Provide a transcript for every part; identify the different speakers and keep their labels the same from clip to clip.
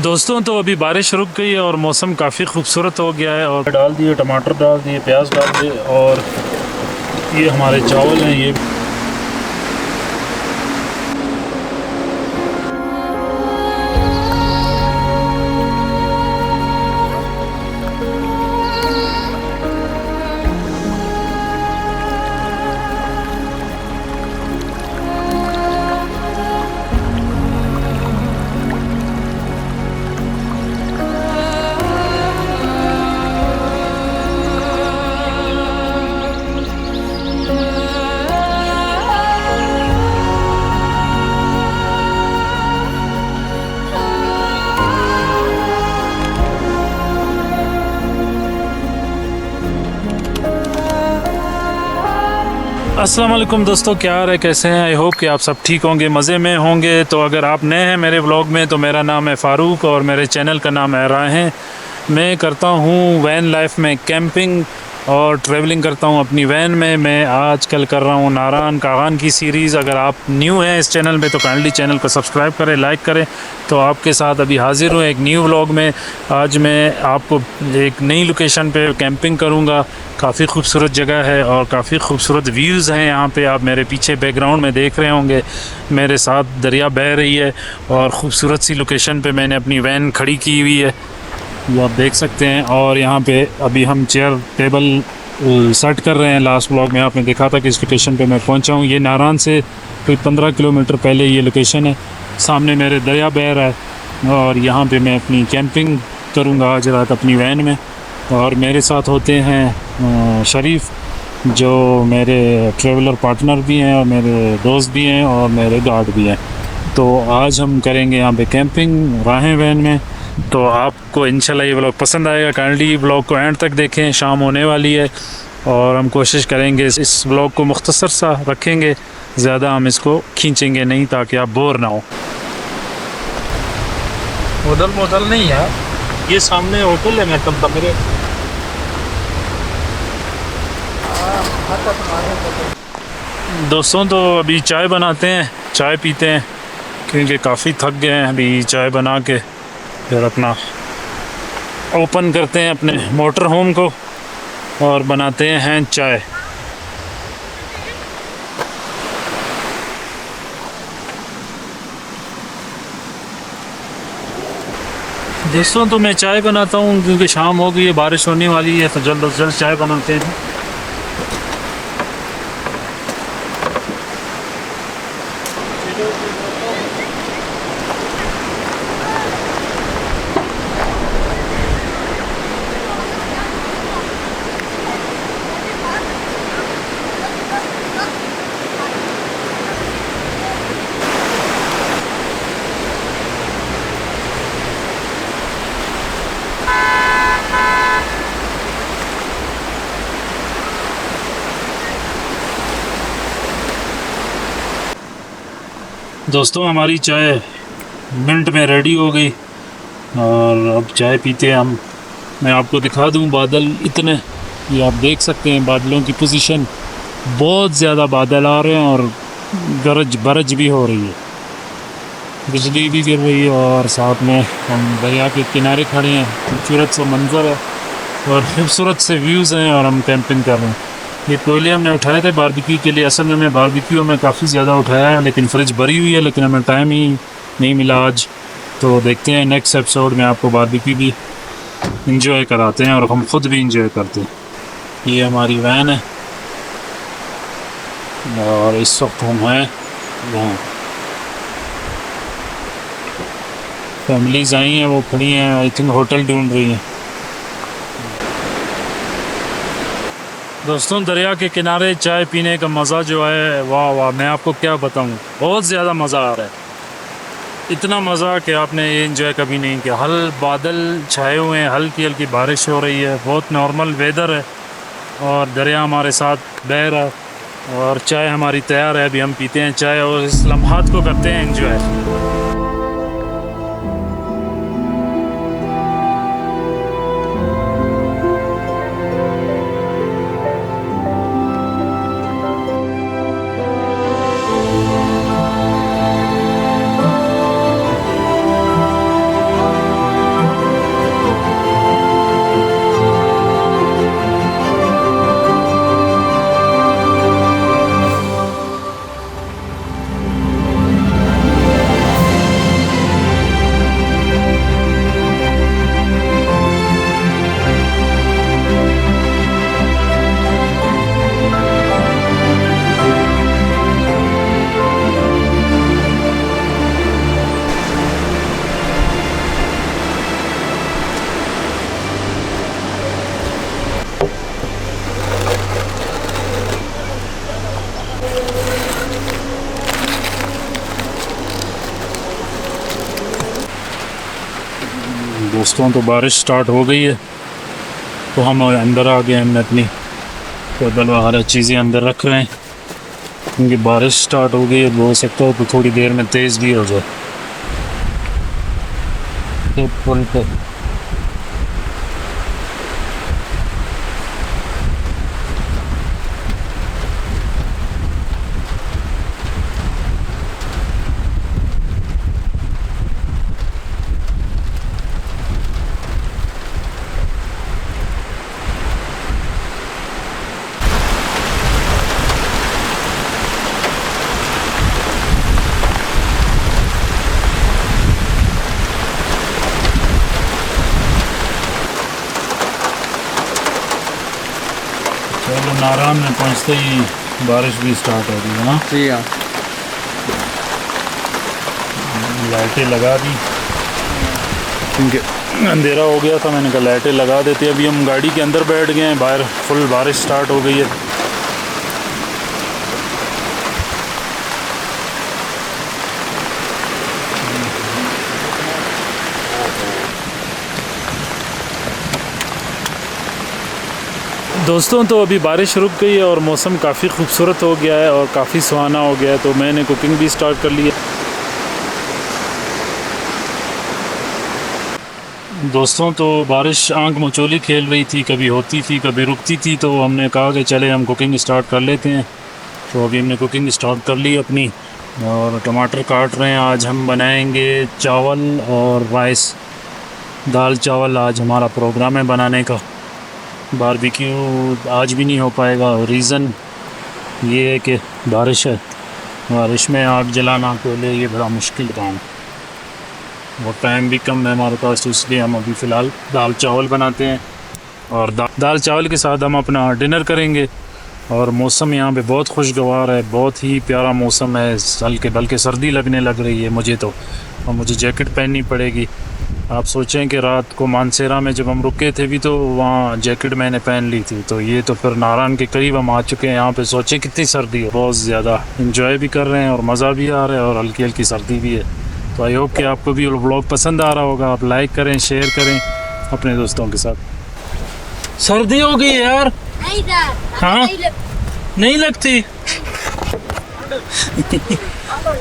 Speaker 1: दोस्तों तो अभी बारिश रुक गई है और मौसम काफ़ी खूबसूरत हो गया है और डाल दिए, टमाटर डाल दिए, प्याज डाल दिए और ये हमारे चावल हैं। ये अस्सलाम वालेकुम दोस्तों, क्या हाल है, कैसे हैं? आई होप कि आप सब ठीक होंगे, मज़े में होंगे। तो अगर आप नए हैं मेरे व्लॉग में तो मेरा नाम है फ़ारूक और मेरे चैनल का नाम है राहें। मैं करता हूँ वैन लाइफ में कैंपिंग और ट्रैवलिंग करता हूँ अपनी वैन में। मैं आजकल कर रहा हूँ नारान कागान की सीरीज़। अगर आप न्यू हैं इस चैनल में तो काइंडली चैनल को सब्सक्राइब करें, लाइक करें। तो आपके साथ अभी हाज़िर हूँ एक न्यू व्लॉग में। आज मैं आपको एक नई लोकेशन पे कैंपिंग करूँगा। काफ़ी खूबसूरत जगह है और काफ़ी खूबसूरत व्यूज़ हैं यहाँ पे। आप मेरे पीछे बैकग्राउंड में देख रहे होंगे, मेरे साथ दरिया बह रही है और ख़ूबसूरत सी लोकेशन पे मैंने अपनी वैन खड़ी की हुई है, ये आप देख सकते हैं। और यहाँ पे अभी हम चेयर टेबल सेट कर रहे हैं। लास्ट व्लॉग में आपने देखा था कि इस लोकेशन पे मैं पहुँचा हूँ। ये नारान से कोई 15 किलोमीटर पहले ये लोकेशन है। सामने मेरे दरिया बह रहा है और यहाँ पे मैं अपनी कैंपिंग करूँगा आज रात अपनी वैन में। और मेरे साथ होते हैं शरीफ, जो मेरे ट्रैवलर पार्टनर भी हैं और मेरे दोस्त भी हैं और मेरे गार्ड भी हैं। तो आज हम करेंगे यहाँ पे कैंपिंग राहें वैन में। तो आपको इंशाल्लाह ये व्लॉग पसंद आएगा। काइंडली व्लॉग को एंड तक देखें, शाम होने वाली है और हम कोशिश करेंगे इस व्लॉग को मुख्तसर सा रखेंगे, ज़्यादा हम इसको खींचेंगे नहीं ताकि आप बोर ना हो।
Speaker 2: होटल नहीं है, ये सामने होटल है। मैं तब मेरे
Speaker 1: दोस्तों तो अभी चाय बनाते हैं, चाय पीते हैं क्योंकि काफ़ी थक गए हैं। अभी चाय बना के फिर अपना ओपन करते हैं अपने मोटर होम को और बनाते हैं चाय। दोस्तों तो मैं चाय बनाता हूँ क्योंकि शाम हो गई है, बारिश होने वाली है, तो जल्द अज जल्द चाय बनाते हैं। दोस्तों हमारी चाय मिनट में रेडी हो गई और अब चाय पीते हैं हम। मैं आपको दिखा दूं, बादल इतने, ये आप देख सकते हैं बादलों की पोजीशन, बहुत ज़्यादा बादल आ रहे हैं और गरज बरज भी हो रही है, बिजली भी गिर रही है और साथ में हम दरिया के किनारे खड़े हैं। खूबसूरत सा मंज़र है और खूबसूरत से व्यूज़ हैं और हम कैंपिंग कर रहे हैं। ये कोयले हमने उठाए थे बारबेक्यू के लिए। असल में मैं बारबेक्यू में काफ़ी ज़्यादा उठाया है लेकिन फ्रिज भरी हुई है, लेकिन हमें टाइम ही नहीं मिला आज। तो देखते हैं नेक्स्ट एपिसोड में आपको बारबेक्यू भी इंजॉय कराते हैं और हम खुद भी इंजॉय करते हैं। ये हमारी वैन है और इस वक्त हम हैं यहाँ। फैमिलीज़ आई हैं, वो खड़ी हैं, आई थिंक होटल ढूंढ रही हैं। दोस्तों दरिया के किनारे चाय पीने का मज़ा जो है, वाह वाह, मैं आपको क्या बताऊं, बहुत ज़्यादा मज़ा आ रहा है। इतना मज़ा कि आपने ये इंजॉय कभी नहीं किया। बादल छाए हुए हैं, हल्की हल्की बारिश हो रही है, बहुत नॉर्मल वेदर है और दरिया हमारे साथ बह रहा है और चाय हमारी तैयार है। अभी हम पीते हैं चाय और इस लम्हात को करते हैं इंजॉय। दोस्तों तो बारिश स्टार्ट हो गई है, तो हम अंदर आ गए। हमने अपनी टेबल वगैरह चीज़ें अंदर रख रहे हैं क्योंकि बारिश स्टार्ट हो गई है। हो सकता है तो थोड़ी देर में तेज़ भी हो जाए। तो पुल पे चलो नारायण में पहुंचते ही बारिश भी स्टार्ट हो गई है ना।
Speaker 3: जी हाँ।
Speaker 1: लाइटें लगा दी क्योंकि अंधेरा हो गया था। मैंने कहा लाइटें लगा देते। अभी हम गाड़ी के अंदर बैठ गए हैं, बाहर फुल बारिश स्टार्ट हो गई है। दोस्तों तो अभी बारिश रुक गई है और मौसम काफ़ी खूबसूरत हो गया है और काफ़ी सुहाना हो गया है, तो मैंने कुकिंग भी स्टार्ट कर ली है। दोस्तों तो बारिश आंख मचोली खेल रही थी, कभी होती थी कभी रुकती थी, तो हमने कहा कि चले हम कुकिंग स्टार्ट कर लेते हैं। तो अभी हमने कुकिंग स्टार्ट कर ली अपनी और टमाटर काट रहे हैं। आज हम बनाएंगे चावल और राइस, दाल चावल आज हमारा प्रोग्राम है बनाने का। बारबेक्यू आज भी नहीं हो पाएगा। रीज़न ये है कि बारिश है, बारिश में आग जलाना के लिए ये बड़ा मुश्किल काम है और टाइम भी कम है हमारे पास, तो इसलिए हम अभी फ़िलहाल दाल चावल बनाते हैं और दाल चावल के साथ हम अपना डिनर करेंगे। और मौसम यहाँ पे बहुत खुशगवार है, बहुत ही प्यारा मौसम है। हल्के बल्कि सर्दी लगने लग रही है मुझे तो, और मुझे जैकेट पहननी पड़ेगी। आप सोचें कि रात को मानसेरा में जब हम रुके थे भी तो वहाँ जैकेट मैंने पहन ली थी। तो ये तो फिर नारायण के करीब हम आ चुके हैं यहाँ पे। सोचें कितनी सर्दी है, बहुत ज़्यादा इंजॉय भी कर रहे हैं और मज़ा भी आ रहा है और हल्की हल्की सर्दी भी है। तो आई होप कि आपको भी व्लॉग पसंद आ रहा होगा। आप लाइक करें, शेयर करें अपने दोस्तों के साथ। सर्दी हो गई यार।
Speaker 4: नहीं सर,
Speaker 1: हाँ? नहीं लगती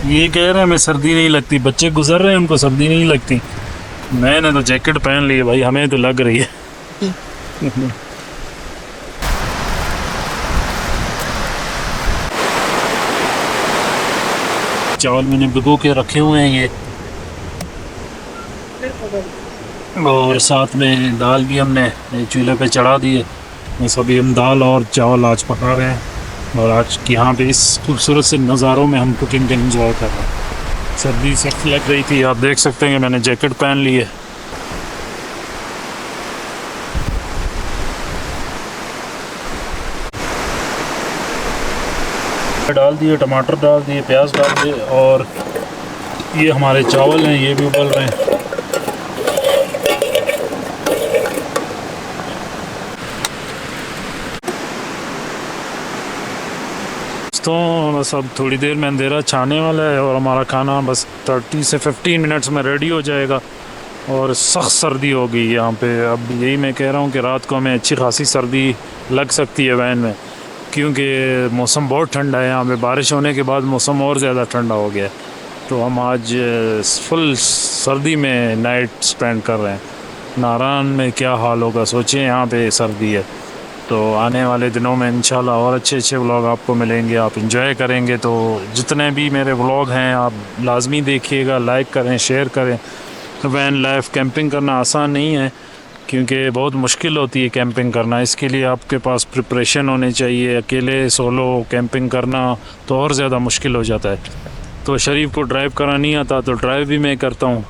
Speaker 1: ये कह रहे हैं हमें सर्दी नहीं लगती, बच्चे गुजर रहे हैं उनको सर्दी नहीं लगती। मैंने तो जैकेट पहन ली है भाई, हमें तो लग रही है। चावल मैंने भिगो के रखे हुए हैं ये, और साथ में दाल भी हमने चूल्हे पे चढ़ा दी है। बस अभी हम दाल और चावल आज पका रहे हैं और आज यहाँ पे इस खूबसूरत से नज़ारों में हम कुकिंग एंजॉय कर रहे हैं। सर्दी सख्त लग रही थी, आप देख सकते हैं कि मैंने जैकेट पहन ली है। डाल दिए, टमाटर डाल दिए, प्याज डाल दिए और ये हमारे चावल हैं, ये भी उबल रहे हैं। तो बस अब थोड़ी देर में अंधेरा छाने वाला है और हमारा खाना बस 30 से 15 मिनट्स में रेडी हो जाएगा। और सख्त सर्दी हो गई यहाँ पे। अब यही मैं कह रहा हूँ कि रात को हमें अच्छी खासी सर्दी लग सकती है वैन में, क्योंकि मौसम बहुत ठंडा है यहाँ पे। बारिश होने के बाद मौसम और ज़्यादा ठंडा हो गया। तो हम आज फुल सर्दी में नाइट स्पेंड कर रहे हैं। नारायण में क्या हाल होगा सोचें, यहाँ पे सर्दी है। तो आने वाले दिनों में इंशाल्लाह और अच्छे अच्छे व्लॉग आपको मिलेंगे, आप इंजॉय करेंगे। तो जितने भी मेरे व्लॉग हैं आप लाजमी देखिएगा, लाइक करें, शेयर करें। वैन लाइफ कैंपिंग करना आसान नहीं है, क्योंकि बहुत मुश्किल होती है कैंपिंग करना। इसके लिए आपके पास प्रिपरेशन होनी चाहिए। अकेले सोलो कैंपिंग करना तो और ज़्यादा मुश्किल हो जाता है। तो शरीफ को ड्राइव करना नहीं आता, तो ड्राइव भी मैं करता हूँ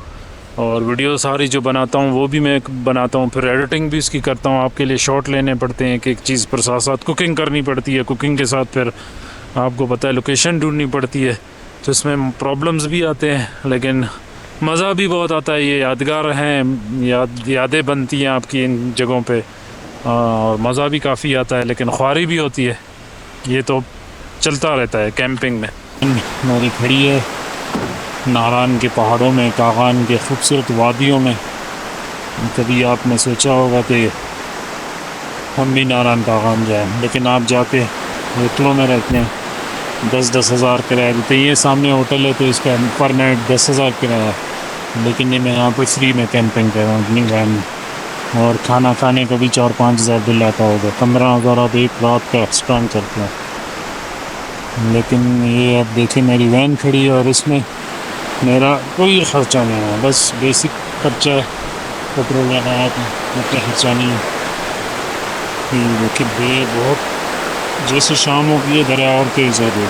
Speaker 1: और वीडियो सारी जो बनाता हूँ वो भी मैं बनाता हूँ, फिर एडिटिंग भी उसकी करता हूँ। आपके लिए शॉट लेने पड़ते हैं, कि एक चीज़ पर साथ साथ कुकिंग करनी पड़ती है। कुकिंग के साथ फिर आपको पता है लोकेशन ढूंढनी पड़ती है, तो इसमें प्रॉब्लम्स भी आते हैं, लेकिन मज़ा भी बहुत आता है। ये यादगार हैं, यादें बनती हैं आपकी इन जगहों पे और मज़ा भी काफ़ी आता है, लेकिन ख्वारी भी होती है। ये तो चलता रहता है कैंपिंग में। मेरी खड़ी है नारायण के पहाड़ों में, कागान के खूबसूरत वादियों में, कभी आपने सोचा होगा कि हम भी नारायण बागान जाएं, लेकिन आप जाके होटलों में रहते हैं, 10-10 हज़ार किराया देते हैं। ये सामने होटल है तो इसका पर नाइट 10 हज़ार किराया है, लेकिन ये मैं यहाँ पे फ्री में कैंपिंग कर रहा हूँ अपनी वैन में। और खाना खाने का भी 4-5 हज़ार बिल आता होगा, 15 हज़ार आप एक रात का स्पेंड करते हैं। लेकिन ये अब देखिए मेरी वैन खड़ी है और इसमें मेरा कोई ख़र्चा नहीं है, बस बेसिक खर्चा है, पेट्रोल लगाया था, कोई खर्चा नहीं है। ये देखिए भीड़ बहुत, जैसे शाम होगी है दरिया और तेज़ हो गई।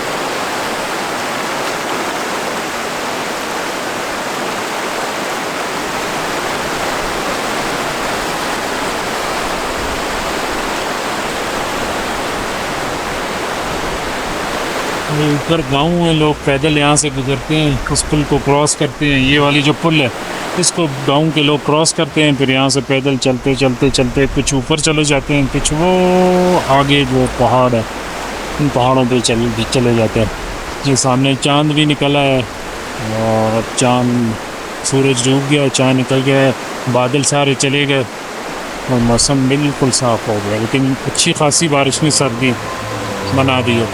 Speaker 1: ये ऊपर गांव है, लोग पैदल यहाँ से गुजरते हैं, उस पुल को क्रॉस करते हैं। ये वाली जो पुल है इसको गांव के लोग क्रॉस करते हैं, फिर यहाँ से पैदल चलते चलते चलते कुछ ऊपर चले जाते हैं, कुछ वो आगे जो पहाड़ है उन पहाड़ों पे चले जाते हैं। ये सामने चांद भी निकला है और अब चांद, सूरज डूब गया, चांद निकल गया है, बादल सारे चले गए और मौसम बिल्कुल साफ़ हो गया। लेकिन अच्छी खासी बारिश ने सर्दी बना दी है।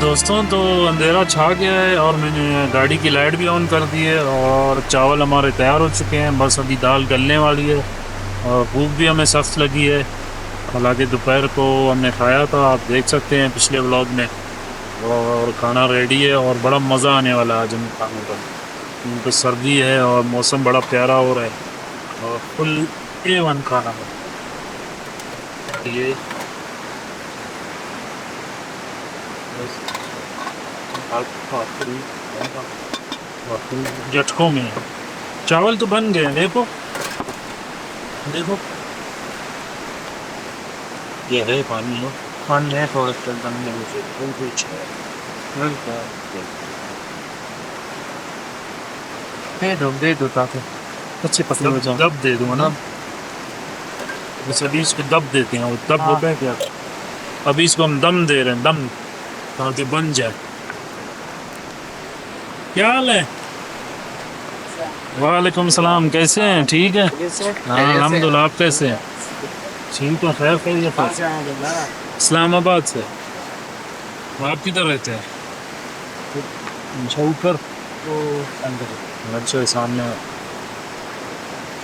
Speaker 1: दोस्तों तो अंधेरा छा गया है और मैंने गाड़ी की लाइट भी ऑन कर दी है और चावल हमारे तैयार हो चुके हैं, बस अभी दाल गलने वाली है और भूख भी हमें सख्त लगी है। हालांकि दोपहर को हमने खाया था, आप देख सकते हैं पिछले व्लॉग में, और खाना रेडी है और बड़ा मज़ा आने वाला है आज हमें खाने का, क्योंकि सर्दी है और मौसम बड़ा प्यारा हो रहा है और फुल A1 खाना है। ये झटकों में चावल तो बन गए, देखो देखो, ये है पानी, लो पानी है थोड़ा सा बनने में से कुछ दे दो ताकि अच्छे पतले हो जाए। दब दे दूँगा ना, जैसे अभी इसको दब देते हैं, वो दब होता है क्या, अभी इसको हम दम दे रहे हैं, दम ताकि बन जाए। क्या हाल है? वालेकुम सलाम, कैसे हैं? ठीक है, हाँ अल्हम्दुलिल्लाह, आप कैसे हैं? ठीक तो खैर खैरियत है। इस्लामाबाद से। आप किधर रहते हैं? अच्छा ऊपर तो अंदर, अच्छा सामने।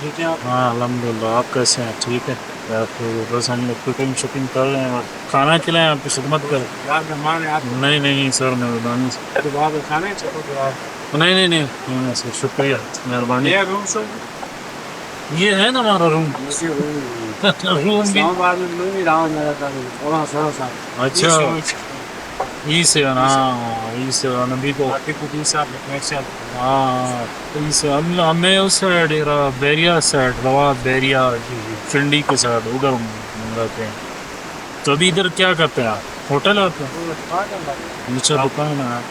Speaker 1: ठीक है, हाँ अल्हम्दुलिल्लाह, आप कैसे हैं? ठीक है यार, तो बस हम लोग कुकिंग शुकिंग कर रहे हैं और खाना खिलाएं, आपकी खिदमत कर। नहीं नहीं सर, मेहरबानी नहीं नहीं नहीं सर, शुक्रिया मेहरबानी। ये है ना हमारा रूम। रूम भी अच्छा, ई से हाँ, ई से नबी को हाँ, ई से हमें उस साइड बैरिया साइड, रवा बैरिया फिंडी के साइड उधर रहते हैं। तो अभी इधर क्या करते हैं आप? होटल आपका? अच्छा दुकान है,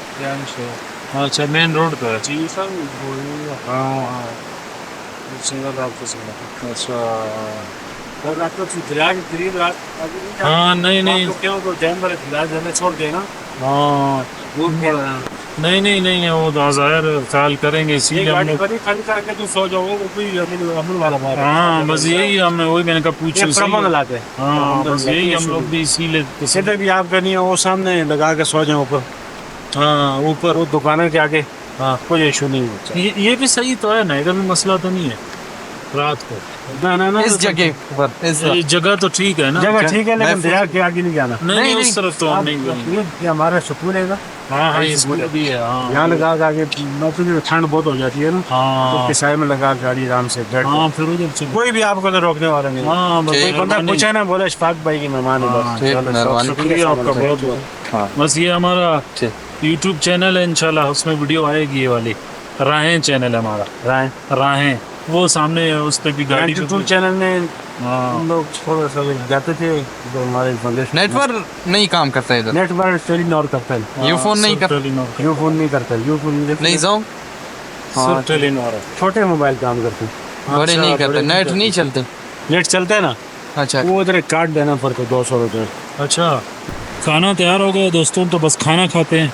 Speaker 1: अच्छा मेन रोड पे है। जी सर, हाँ हाँ, सिंगल अच्छा हाँ, नहीं नहीं
Speaker 2: क्यों तो जानवर छोड़ देना।
Speaker 1: हाँ नहीं नहीं नहीं, वो तो ज़ाहिर ख्याल करेंगे,
Speaker 2: ये
Speaker 1: इसीलिए हम
Speaker 2: गाड़ी
Speaker 1: लोग।
Speaker 2: बड़ी खाली करके तू सो जाओगे, वो कोई अमूल वाला मार
Speaker 1: हाँ बस यही हमने, वही मैंने कहा पूछो
Speaker 2: ये प्रबंध
Speaker 1: इसीलिए।
Speaker 2: लाते
Speaker 1: हाँ बस यही हम लोग भी इसीलिए।
Speaker 2: इधर भी आपका नहीं है, वो सामने लगा के सो जाए ऊपर,
Speaker 1: हाँ ऊपर।
Speaker 2: वो दुकानों के आगे। हाँ कोई इशू नहीं होता।
Speaker 1: ये भी सही तो है ना, इधर भी मसला तो नहीं है रात को।
Speaker 2: ना
Speaker 3: इस जगह पर इस
Speaker 1: ये जगह तो ठीक है ना।
Speaker 2: जगह ठीक है, लेकिन
Speaker 3: मैं
Speaker 2: दरिया के आगे नहीं जाना।
Speaker 1: नहीं नहीं,
Speaker 3: नहीं,
Speaker 1: उस तरफ तो हम नहीं गए।
Speaker 2: ये हमारा सुकून है ना,
Speaker 1: हाँ हाँ, इसमें भी है। हाँ
Speaker 2: यहाँ लगा के आगे नौकरी ठंड बहुत हो जाती है ना, तो
Speaker 1: हाँ
Speaker 2: किसाए में लगा के गाड़ी आराम से बैठ
Speaker 1: हाँ, फिर उधर से।
Speaker 2: कोई भी आपको तो रोकने वाला नहीं।
Speaker 1: हाँ बस
Speaker 3: ठीक।
Speaker 2: कोई बंदा पूछा ना, बोले इशफाक भाई की मेहमान है
Speaker 1: हाँ,
Speaker 2: बस।
Speaker 3: ठीक,
Speaker 2: चलो,
Speaker 3: मेहरबानी।
Speaker 1: शुक्रिया आपका बहुत बहुत।
Speaker 3: हाँ
Speaker 1: बस ये हमारा
Speaker 3: ठीक।
Speaker 1: यूट्यूब चैनल है, इंशाल्लाह उसमें वीडियो आएगी ये वाली। राहें चैनल है हमारा,
Speaker 2: राय
Speaker 1: राहें। वो सामने है, उस पे भी गाड़ी पे
Speaker 2: यूट्यूब चैनल में
Speaker 1: हाँ
Speaker 2: हम लोग थोड़ा सा जाते थे, तो हमारे बंगलेश
Speaker 3: नेटवर्क नहीं काम करता है इधर।
Speaker 2: नेटवर्क टेलीनॉर करता है,
Speaker 3: यू फोन नहीं कर
Speaker 2: यू फोन नहीं करता, यू फोन
Speaker 3: नहीं जाओ
Speaker 2: हाँ,
Speaker 1: टेलीनॉर है।
Speaker 2: छोटे मोबाइल काम करते हैं।
Speaker 3: बड़े नहीं करते,
Speaker 2: बड़े
Speaker 3: नेट नहीं चलते।
Speaker 2: नेट चलता है ना,
Speaker 3: अच्छा
Speaker 2: वो उधर कार्ड देना पड़ता है 200 रुपये।
Speaker 1: अच्छा, खाना तैयार हो गया दोस्तों, तो बस खाना खाते हैं।